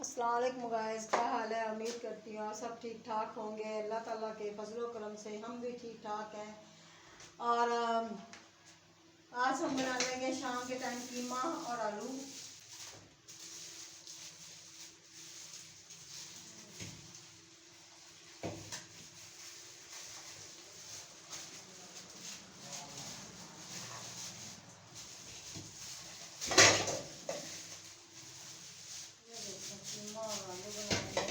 अस्सलाम वालेकुम गाइस, क्या हाल है। उम्मीद करती हूँ आप सब ठीक ठाक होंगे। अल्लाह ताला के फजलो करम से हम भी ठीक ठाक हैं। और आज हम बना लेंगे शाम के टाइम कीमा और आलू। कीमा और आलू बनाएंगे।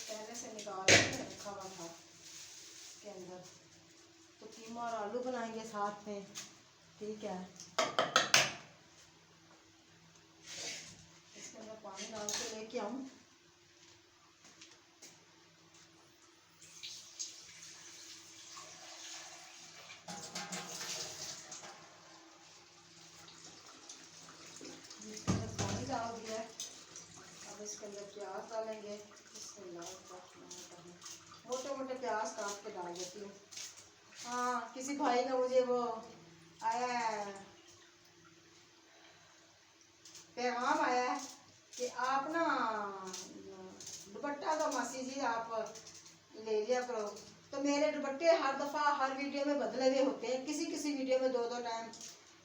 पहले से निकाल के रखा हुआ था इसके अंदर, तो कीमा और आलू बनाएंगे साथ में। ठीक है, इसके अंदर पानी डाल के लेके आऊँ। इसके अंदर पानी डाल दिया है। अब इसके अंदर प्याज डालेंगे। मोटे मोटे प्याज काट के डाल देती हूँ। हाँ, किसी भाई का मुझे वो आया है, पैगाम आया है कि आप ना दुपट्टा तो मासी जी आप ले लिया करो। तो मेरे दुपट्टे हर दफ़ा हर वीडियो में बदले हुए होते हैं। किसी किसी वीडियो में दो दो टाइम,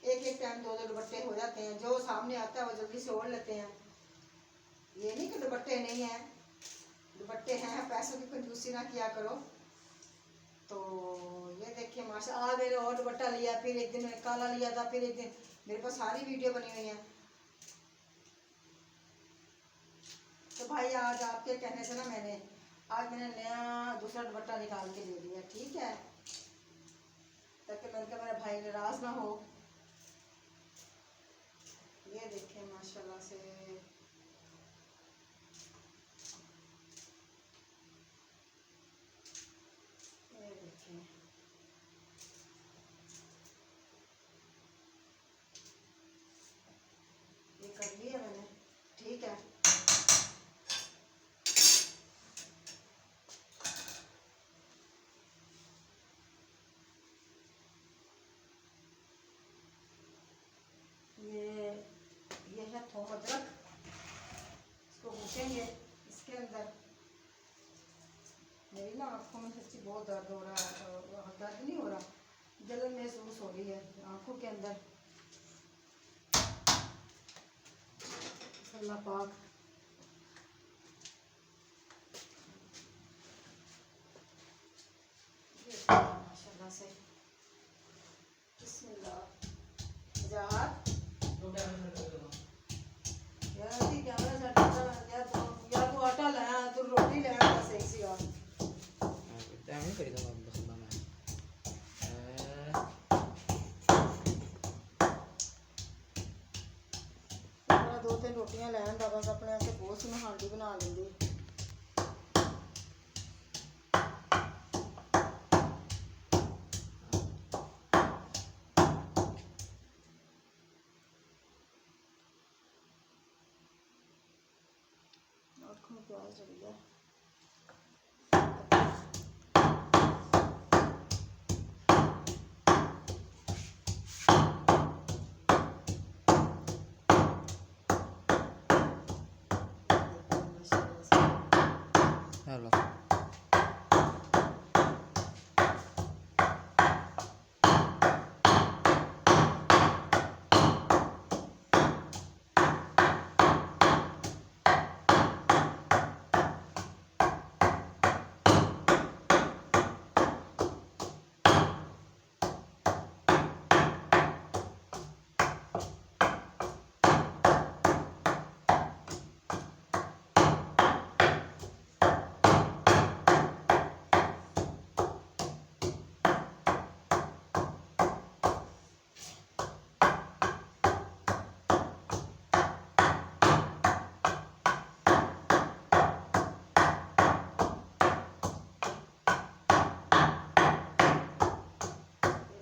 एक एक टाइम दो दो दुपट्टे हो जाते हैं। जो सामने आता है वो जल्दी से ओढ़ लेते हैं। ये नहीं कि दुपट्टे नहीं हैं, दुपट्टे हैं, पैसों की कंजूसी ना किया करो। तो ये देखिए माशा, आज मैंने और दुपट्टा लिया, फिर एक दिन मैंने काला लिया था, फिर एक दिन मेरे पास सारी वीडियो बनी हुई है। तो भाई आज आपके कहने से ना मैंने नया दूसरा दुपट्टा निकाल के दे दिया। ठीक है, ताकि मैंने कहा मेरा भाई नाराज ना हो। ये देखिए माशाल्लाह से ये देखिए, ये कर लिया मैंने। ठीक है, ये है थोम अदरक, इसको भूनेंगे। इसके अंदर मेरी ना आँखों में सच्ची बहुत दर्द हो रहा है। दर्द नहीं हो रहा, जलन महसूस हो रही है आँखों के अंदर। अल्लाह पाक माशाल्लाह से। बिस्मिल्लाह। जहाद यार दी कैमरा सेट या तो आटा लाया तो रोटी लाया बस एक सी और Dami ka dito magbasa-bama. अपना दो तीन रोटियां लैन दा बस अपने आस्ते बहुत सोहनी हांडी बना लेंदी। आँखों में प्याज चढ़ गया। Hello.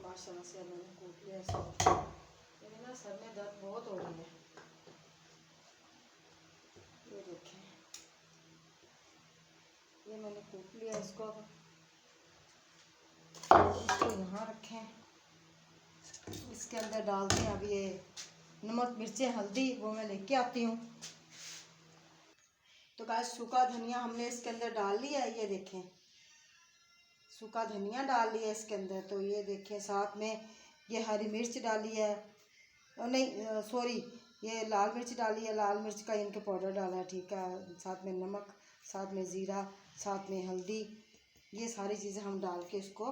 माशाल्लाह से मैंने कूट लिया इसको। मेरे ना सर में दर्द बहुत हो रही है। ये देखें, ये मैंने कूट लिया इसको। इसको यहाँ रखें। इसके अंदर डालते हैं अब ये नमक, मिर्चें, हल्दी, वो मैं लेके आती हूँ। तो गाइस सूखा धनिया हमने इसके अंदर डाल लिया है, ये देखें सूखा धनिया डाल लिया इसके अंदर। तो ये देखें साथ में ये हरी मिर्च डाली है, नहीं सॉरी, ये लाल मिर्च डाली है, लाल मिर्च का इनके पाउडर डाला है, ठीक है। साथ में नमक, साथ में ज़ीरा, साथ में हल्दी, ये सारी चीज़ें हम डाल के इसको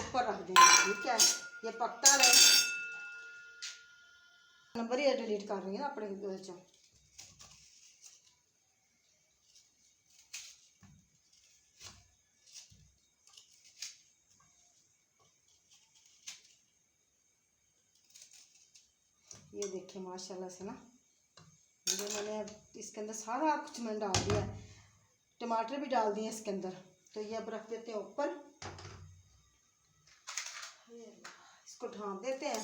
ऊपर रख देंगे, ठीक है। ये पकता रहे। नंबर ही डिलीट कर रही है ना अपने बच्चों। ये देखिए माशाल्लाह से ना, ये मैंने अब इसके अंदर सारा कुछ मैंने डाल दिया है, टमाटर भी डाल दिए इसके अंदर। तो ये अब रख देते हैं ऊपर, इसको ढाँप देते हैं,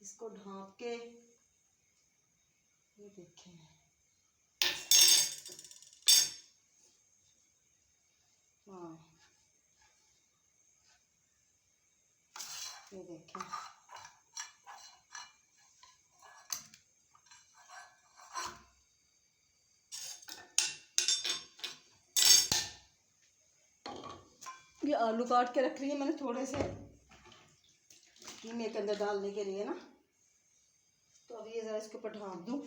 इसको ढाँप के ये देखें हाँ, ये देखें ये आलू काट के रख रही है मैंने थोड़े से कीमे के अंदर डालने के लिए ना। तो अब ये ज़रा इसके ऊपर ढाँप दूँ।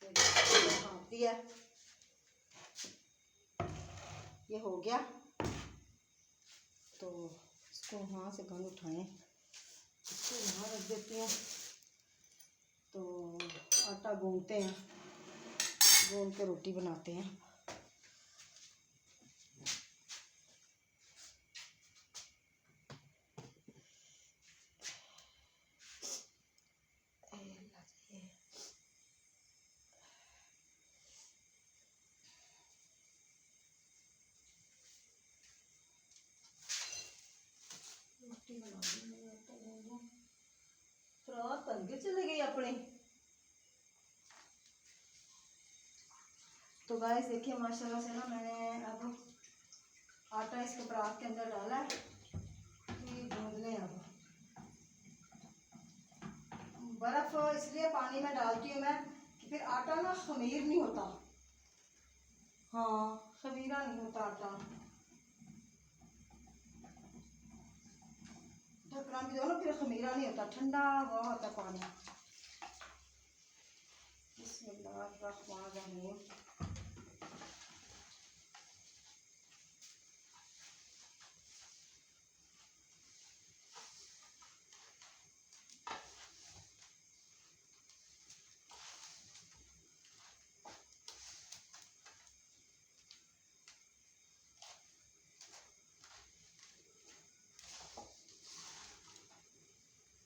ढाँप दिया, ये हो गया। तो इसको वहाँ से गंद उठाएं, इसको यहाँ रख देते हैं। तो आटा गूंथते हैं, गूंथ के रोटी बनाते हैं। रोटी बना रात अंदर चले गई अपने। तो गाइस देखिए माशाल्लाह से ना मैंने अब आटा इसके परात के अंदर डाला है, ये गूंद लें। अब बर्फ़ इसलिए पानी में डालती हूँ मैं कि फिर आटा ना खमीर नहीं होता, हाँ खमीरा नहीं होता आटा। ढकना भी दो ना, फिर खमीरा नहीं होता, ठंडा हुआ होता पानी। बिस्मिल्लाहिर्रहमानिर्रहीम।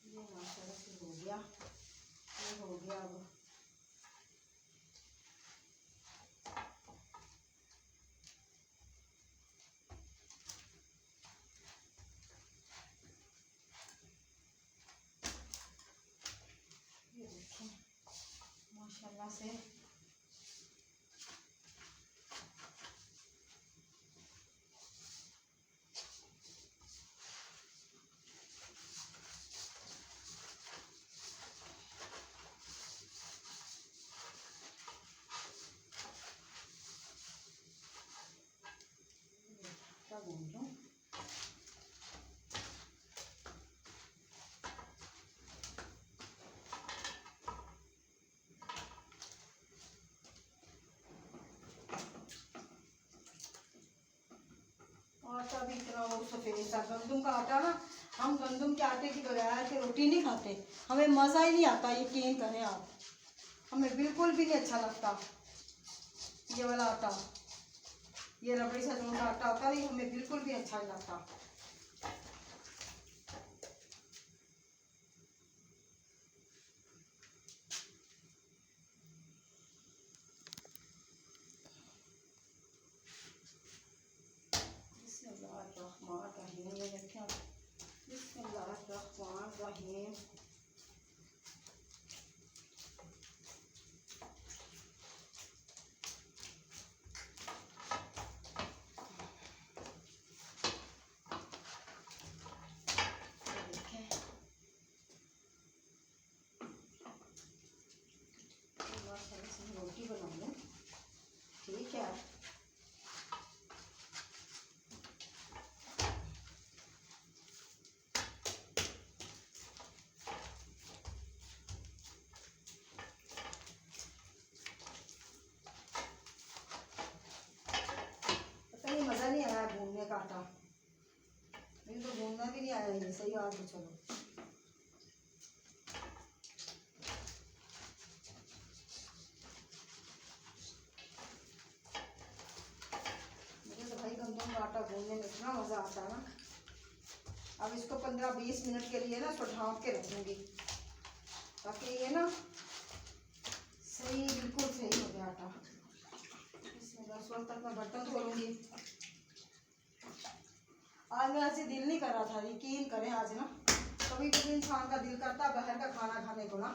ये माशाल्लाह से हो गया, ये हो गया। अब ये देखें माशाल्लाह से क्या बोल रहा हूँ। आटा भी इतना वो सफ़ेद सा गंदम का आटा ना, हम गंदम के आटे की बगैर के रोटी नहीं खाते, हमें मज़ा ही नहीं आता। यकीन करें आप, हमें बिल्कुल भी नहीं अच्छा लगता ये वाला आटा, ये रबड़ी सा जो आटा होता नहीं, हमें बिल्कुल भी अच्छा नहीं लगता। ये देखें सही आज तो चलो। मुझे तो भाई गंदम का आटा गूंदने में इतना मज़ा आता है ना। अब इसको 15-20 मिनट के लिए ना इसको ढाँप के रखूँगी ताकि ये ना सही बिल्कुल सही हो गया आटा। इसमें 10 वक्त तक मैं बर्तन धोलूँगी। आज मेरा ऐसे दिल नहीं कर रहा था, यकीन करें आज ना कभी कभी इंसान का दिल करता है बाहर का खाना खाने को ना।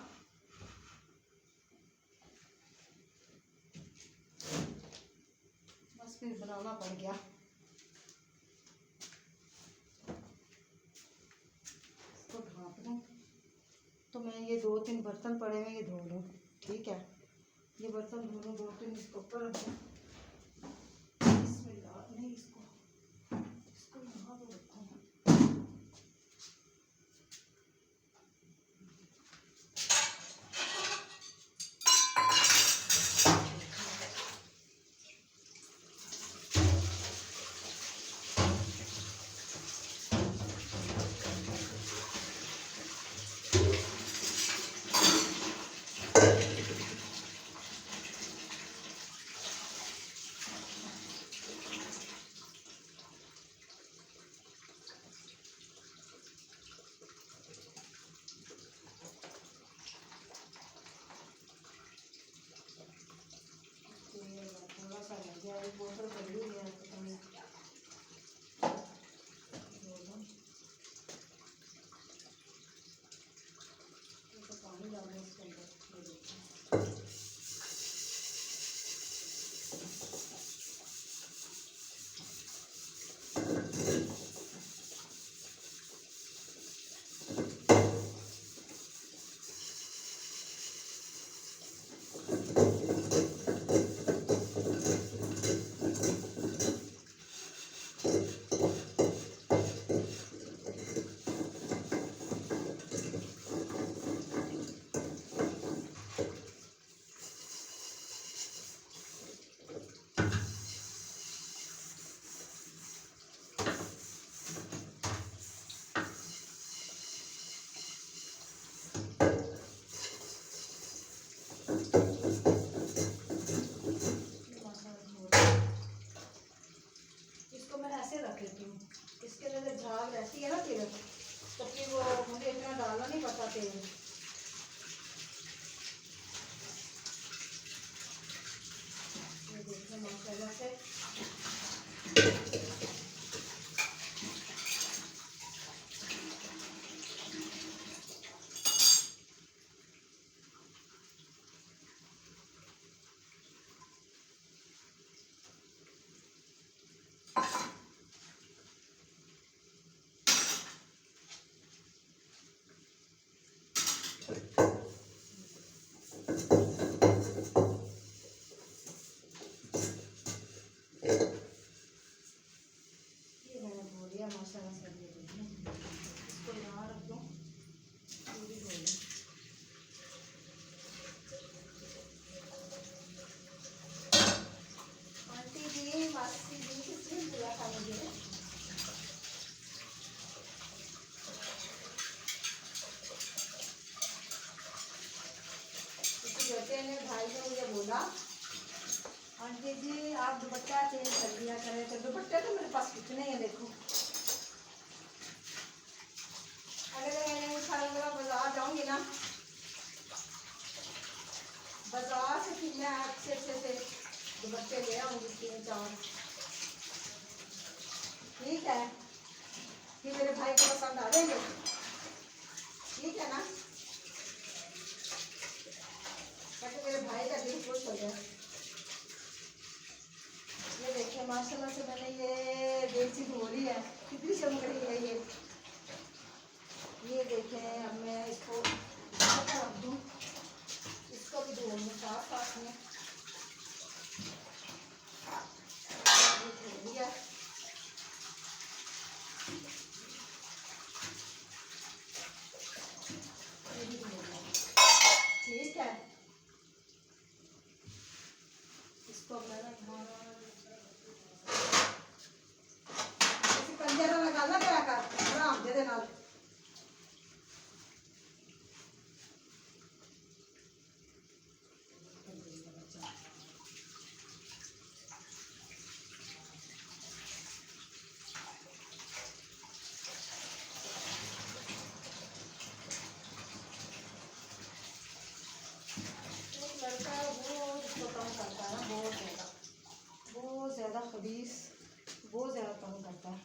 बस फिर बनाना पड़ गया। इसको ढाँप दूँ तो मैं ये 2-3 बर्तन पड़े हुए ये धो लूँ। ठीक है, ये बर्तन धो लूँ 2-3 इसको ऊपर रख दूँ। नहीं इसको यहाँ तो रखूँ। थोड़ा सा रह गया, एक बोतल कर ही गया पता नहीं। तो पानी डालना इसके अंदर, ये देखिए। इसको मैं ऐसे रख लेती हूँ, इसके अंदर जब झाग रहती है ना फिर तो फिर वो मुझे इतना डालना नहीं पड़ता तेल। ये देखिए माशाल्लाह से माशाल्लाह से। ये देखिए इसको यहाँ रख दो, पूरी धो लो। आंटी जी, मासी जी, किसने बुला था मुझे? किसी बेटे ने, भाई ने मुझे बोला आंटी जी आप दुपट्टा चेंज कर दिया करें। तो दुपट्टे तो मेरे पास कुछ नहीं है। देखो अगले महीने इंशाल्लाह बाजार जाऊंगी ना, बाजार से फिर मैं अच्छे से दुपट्टे ले आऊंगी 3-4। ठीक है, फिर मेरे भाई को पसंद आ जाएंगे। ठीक है ना, ताकि मेरे भाई का दिल खुश हो जाए। ये देखिए माशाल्लाह से मैंने ये देसी धोली है, कितनी चमक रही है ये देखें। अब मैं इसको रख दूँ, इसको भी धो लूँ साथ में। धो दिया। 20 बहुत ज़्यादा तंग करता है।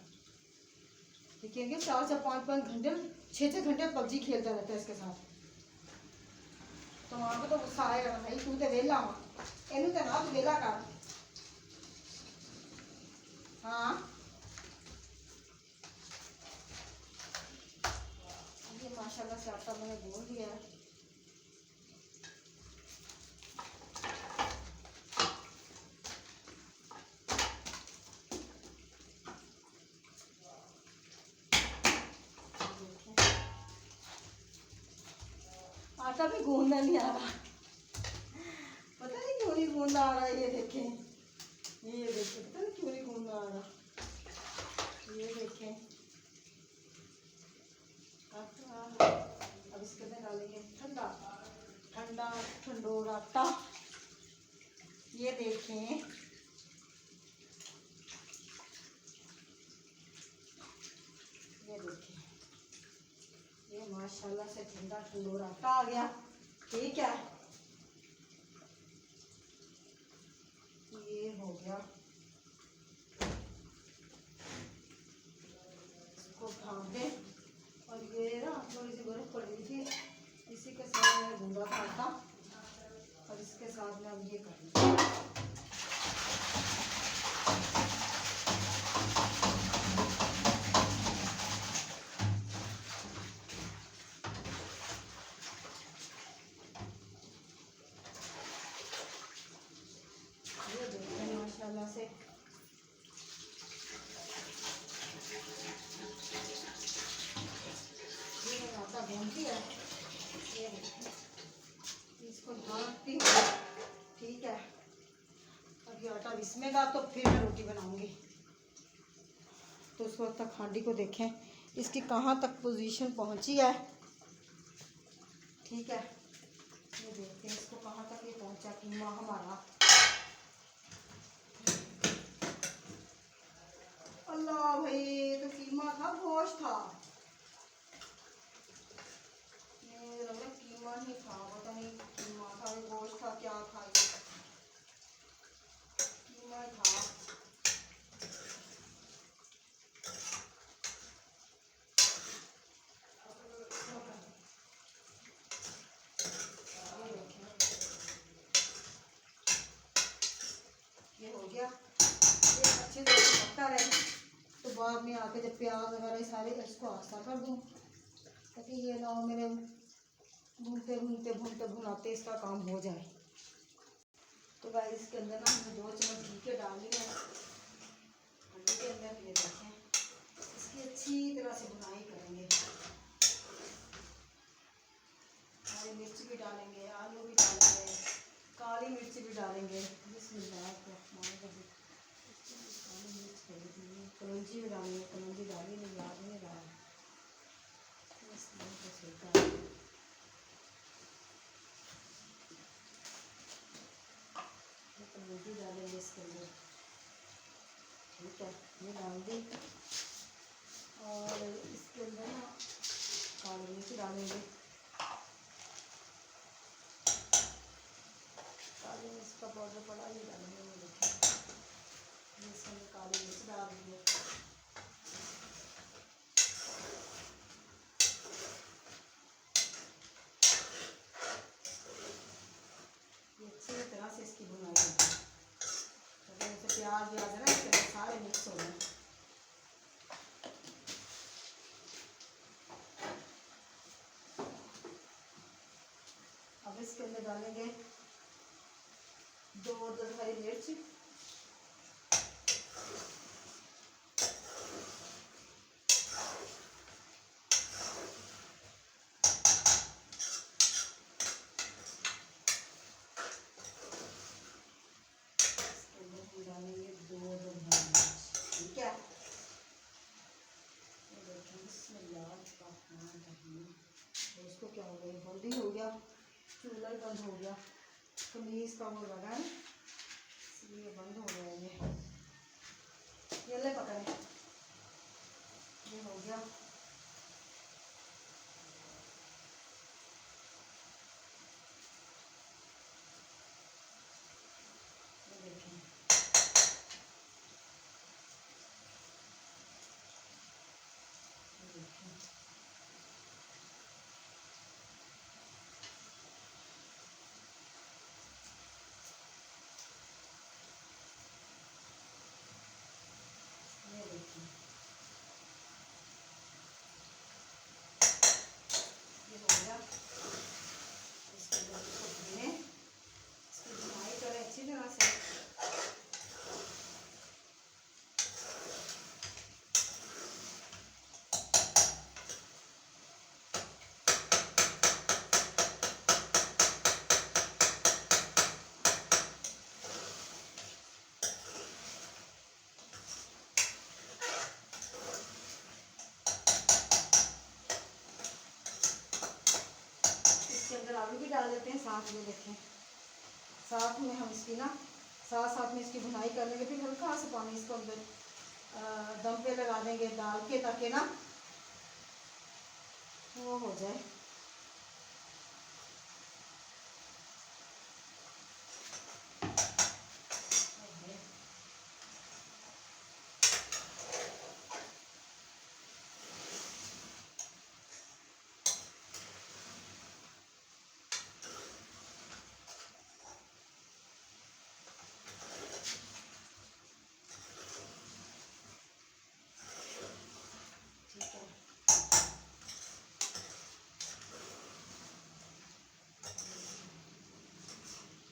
देखिए 4-5 घंटे 6 घंटे पबजी खेलता रहता है इसके साथ। तो वहाँ पे तो गुस्सा आएगा ना भाई, तू तो वेला वा एनू तो ना तू वेला कर। हाँ ये माशाल्लाह से आटा मैंने बोल दिया है। आटा भी गूंदना नहीं आ रहा, पता नहीं क्यों नहीं गूंदा आ रहा है। ये देखें, पता नहीं क्यों नहीं गूंदा आ रहा। ये देखें आटा, अब इसके अंदर डालेंगे ठंडा ठंडा ठंडोरा आटा। ये देखें, ये देखें, ये माशाल्लाह से ठंडा ठंडोरा आटा आ गया। ठीक है, ये हो गया। इसको भाप दें। और ये ना थोड़ी सी बर्फ पड़ रही थी, इसी के साथ मैं गूंदा था आटा, और इसके साथ में अब ये करूँगी। ये देखते हैं माशाल्लाह से ये आटा भूनती है। ये इसको ढाँकती हूँ। ठीक है, अब ये आटा इसमें तो फिर मैं रोटी बनाऊंगी। तो उस वक्त तक हांडी को देखें इसकी कहाँ तक पोजीशन पहुँची है। ठीक है, ये देखते हैं इसको कहाँ तक ये पहुँचा कीमा हमारा। अल्लाह भाई, तो कीमा था गोश्त था, मुझे लग रहा कीमा ही था, पता नहीं कीमा था ये गोश्त था क्या था, ये कीमा था। ये हो गया, ये अच्छे से पकता रहे। तो बाद में आके जब प्याज वगैरह सारे इसको आस्ता कर दूँ, ताकि ये ना हो मेरे भूनते भूनते भूनते भुनाते इसका काम हो जाए। तो भाई इसके अंदर ना हमें 2 चम्मच घी के डालनी है हंडी के अंदर। ये देखें, इसकी अच्छी तरह से बुनाई करेंगे। हरी मिर्च भी डालेंगे, आलू भी डालेंगे, काली मिर्च भी डालेंगे। बिस्मिल्लाह काली मिर्च कलौंजी भी डालेंगे, कलौंजी डाली नहीं, याद नहीं रहा। कलौंजी डालेंगे इसके अंदर। ठीक है, ये डाल दी। और इसके अंदर ना काली मिर्च डालेंगे। काली मिर्च का पाउडर पड़ा ही डालेंगे। ये देखिए, इसके अंदर काली मिर्च डाल देंगे। अच्छी तरह से इसकी बुनाई होगी, तो जैसे प्याज व्याज है ना इसके अंदर सारे मिक्स हो जाए। अब इसके अंदर डालेंगे 2 हरी मिर्च, डालेंगे 2 हरी मिर्च। ठीक है, ये देखिए बिस्मिल्लाह तो इसको क्या हो गया, बंद ही हो गया, चूल्हा बंद हो गया। कमीज का वो लगा है इसलिए बंद हो गया। ये ले पकड़े, ये हो गया। ये देखें, आलू भी डाल देते हैं साथ में। देखें साथ में हम इसकी ना साथ में इसकी भुनाई कर लेंगे। फिर हल्का सा पानी इसको अंदर दम पे लगा देंगे डाल के, ताकि ना वो हो जाए। ठीक है,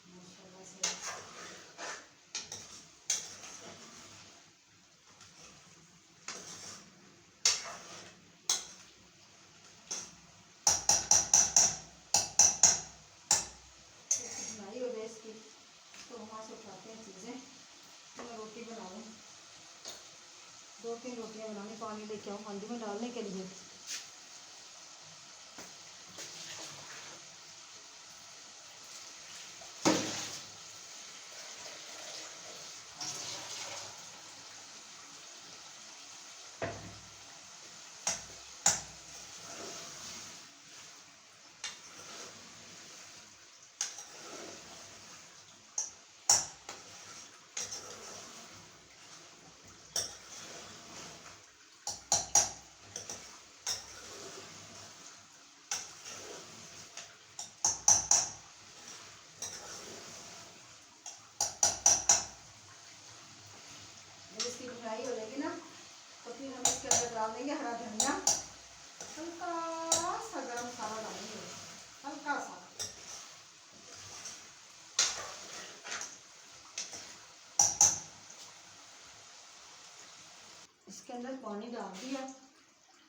माशाल्लाह से बुनाई हो जाए इसकी। तो वहाँ से उठाते हैं चीज़ें। तो मैं रोटी बना लूँ, 2-3 रोटियाँ बनानी। पानी लेके आऊँ हांडी में डालने के लिए। जब इसकी भुनाई हो जाएगी ना, तो फिर हम इसके अंदर डाल देंगे हरा धनिया, हल्का सा गरम मसाला डालेंगे, हल्का सा। इसके अंदर पानी डाल दिया।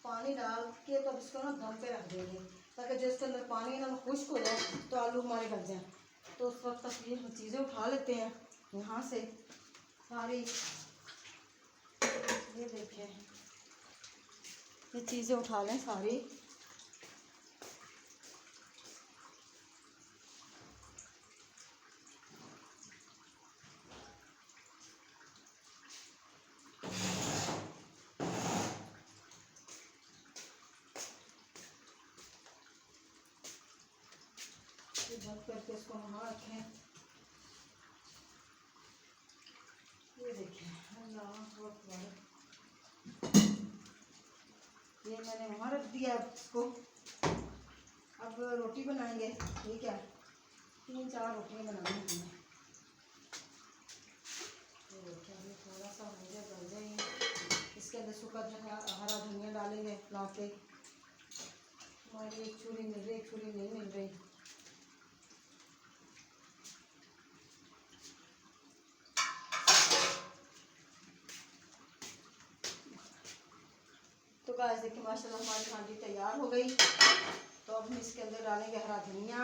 पानी डाल के तो अब इसको ना दम पे रख देंगे, ताकि जो इसके अंदर पानी है ना वो खुश्क हो जाए, तो आलू हमारे गल जाए। तो उस वक्त तक ये हम चीज़ें उठा लेते हैं यहाँ से सारी। ये देखें, ये चीज़ें उठा लें सारी। बंद करके इसको वहाँ रखें। ये देखें, अल्लाह अकबर, ये मैंने वहाँ रख दिया इसको। अब रोटी बनाएंगे, ठीक है, 3-4 रोटियाँ बनानी हैं। ये देखिए अभी थोड़ा सा हो जाए, गल जाए। इसके अंदर सूखा हरा धनिया डालेंगे ला के। हमारी एक छुरी मिल रही, एक छुरी नहीं मिल रही। तो गाइस देखिए माशाल्लाह हमारी हांडी तैयार हो गई। तो अब हम इसके अंदर डालेंगे हरा धनिया,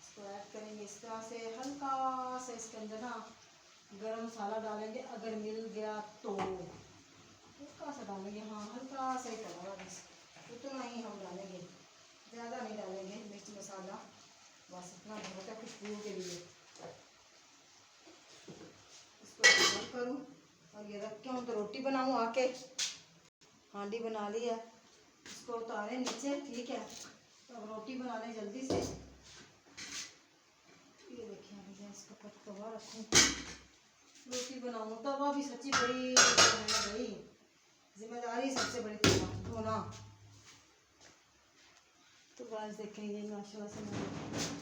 इसको ऐड करेंगे इस तरह से। हल्का सा इसके अंदर ना गरम मसाला डालेंगे, अगर मिल गया तो हल्का सा डालेंगे। हाँ हल्का सा ही पड़ेगा, बस उतना ही हम डालेंगे, ज़्यादा नहीं डालेंगे मिर्च मसाला, बस इतना बहुत है खुशबू के लिए। इसको बंद करूँ और ये रख के हूँ तो रोटी बनाऊँ। आके हांडी बना ली है, इसको उतारें नीचे, ठीक है। तो अब रोटी बना लें जल्दी से। ये देखिए अभी गैस का तवा रखूँ, रोटी बनाऊँ। तवा भी सच्ची बड़ी है भाई, जिम्मेदारी सबसे बड़ी तवा होना। तो गाइस देखें ये माशाल्लाह से मैंने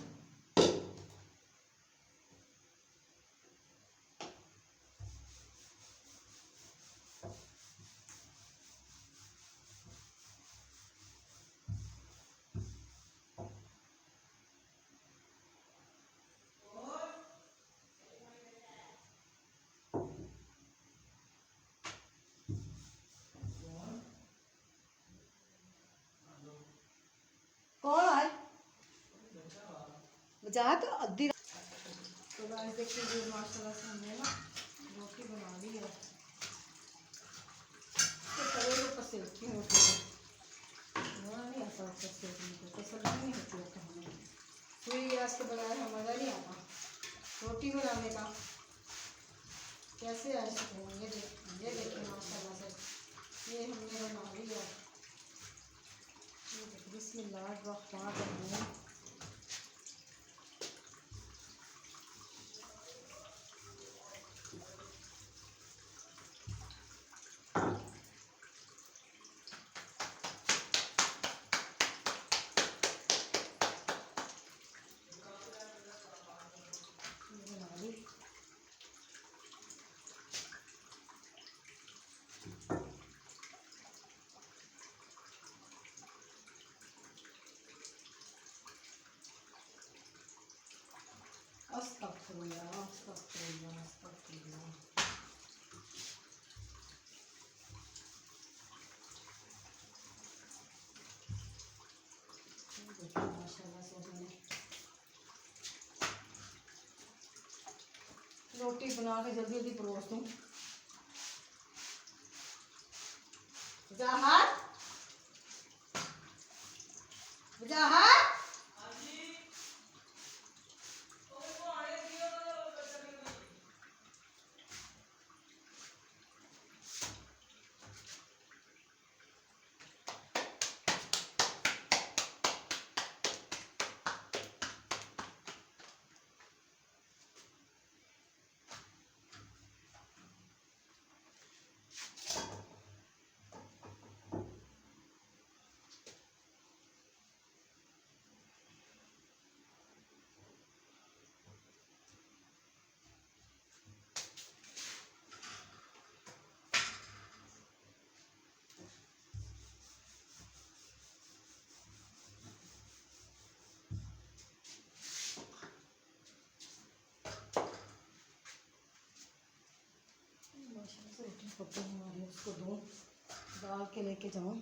कौन आए बजा तो अद्धी। तो गाइस देखिए ये माशाल्लाह से हमने ना रोटी बना ली है। तो तवे के ऊपर सेकती हूँ रोटी को, नहीं आता ऊपर सेकने को, तसल्ली नहीं होती है हमें। सुई गैस के बगैर हमें मज़ा नहीं आता रोटी बनाने का। कैसे है सुकून, ये देखिए माशाल्लाह से ये हमने बना लिया। बिस्मिल्लाहिर्रहमानिर्रहीम। बना ली। अस्तगफिरुल्लाह अस्तगफिरुल्लाह अस्तगफिरुल्लाह। देखिए माशाल्लाह से मैंने रोटी बना के जल्दी जल्दी परोस दूँ। वजाहत वजाहत माशाल्लाह से रोटी पकड़ी हमारी, उसको दूँ डाल के लेके जाऊँ।